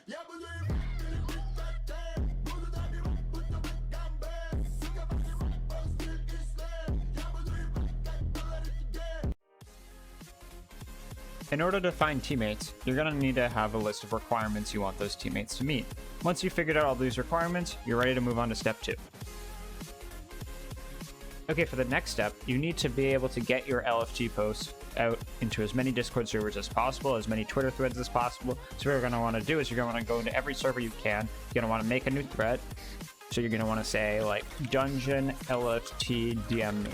In order to find teammates, you're going to need to have a list of requirements you want those teammates to meet. Once you've figured out all these requirements, you're ready to move on to step 2. Okay, for the next step, you need to be able to get your LFG posts out into as many Discord servers as possible, as many Twitter threads as possible. So what you're going to want to do is you're going to want to go into every server you can. You're going to want to make a new thread. So you're going to want to say like dungeon LFT DM me.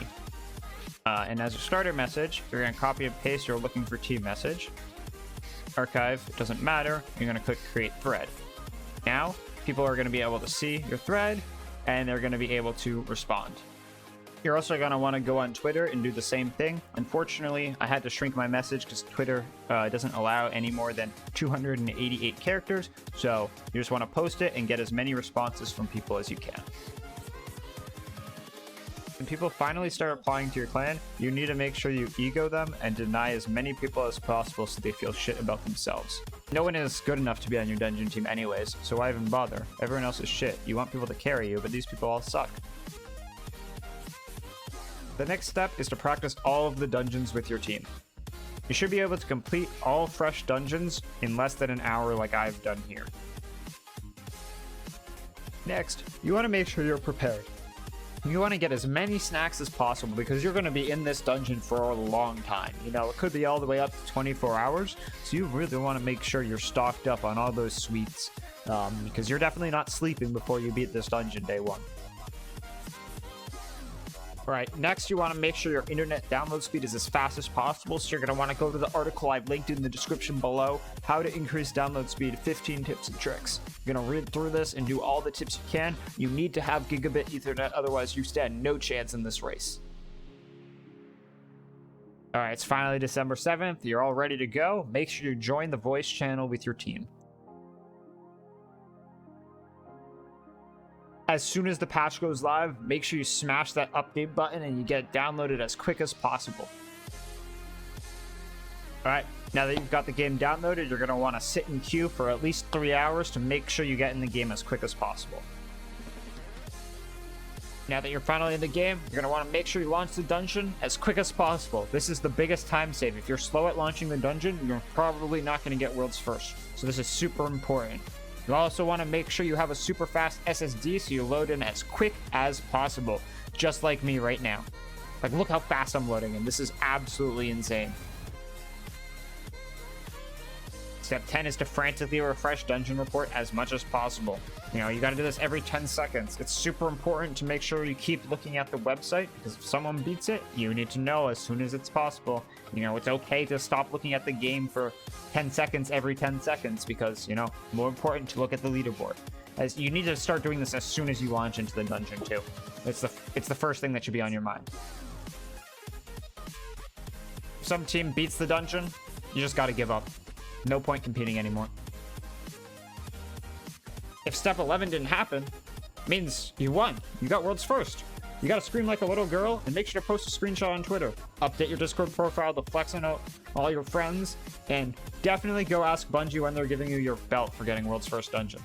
And as a starter message, you're going to copy and paste your looking for team message. Archive, it doesn't matter. You're going to click create thread. Now, people are going to be able to see your thread, and they're going to be able to respond. You're also going to want to go on Twitter and do the same thing. Unfortunately, I had to shrink my message because Twitter doesn't allow any more than 288 characters. So you just want to post it and get as many responses from people as you can. When people finally start applying to your clan, you need to make sure you ego them and deny as many people as possible so they feel shit about themselves. No one is good enough to be on your dungeon team anyways, so why even bother? Everyone else is shit. You want people to carry you, but these people all suck. The next step is to practice all of the dungeons with your team. You should be able to complete all fresh dungeons in less than an hour like I've done here. Next, you want to make sure you're prepared. You want to get as many snacks as possible because you're going to be in this dungeon for a long time. You know, it could be all the way up to 24 hours, so you really want to make sure you're stocked up on all those sweets because you're definitely not sleeping before you beat this dungeon day 1. Alright, next you want to make sure your internet download speed is as fast as possible, so you're going to want to go to the article I've linked in the description below, How to Increase Download Speed, 15 Tips and Tricks. You're going to read through this and do all the tips you can. You need to have gigabit ethernet, otherwise you stand no chance in this race. Alright, it's finally December 7th, you're all ready to go. Make sure you join the voice channel with your team. As soon as the patch goes live, make sure you smash that update button and you get it downloaded as quick as possible. Alright, now that you've got the game downloaded, you're going to want to sit in queue for at least 3 hours to make sure you get in the game as quick as possible. Now that you're finally in the game, you're going to want to make sure you launch the dungeon as quick as possible. This is the biggest time save. If you're slow at launching the dungeon, you're probably not going to get worlds first. So this is super important. You also want to make sure you have a super fast SSD so you load in as quick as possible, just like me right now. Like, look how fast I'm loading in. This is absolutely insane. Step 10 is to frantically refresh dungeon report as much as possible. You know, you got to do this every 10 seconds. It's super important to make sure you keep looking at the website, because if someone beats it, you need to know as soon as it's possible. You know, it's okay to stop looking at the game for 10 seconds every 10 seconds, because, you know, more important to look at the leaderboard. As you need to start doing this as soon as you launch into the dungeon too. It's the first thing that should be on your mind. If some team beats the dungeon, you just got to give up. No point competing anymore. If step 11 didn't happen, it means you won. You got worlds first. You gotta scream like a little girl and make sure to post a screenshot on Twitter. Update your Discord profile to flex on all your friends, and definitely go ask Bungie when they're giving you your belt for getting world's first dungeon.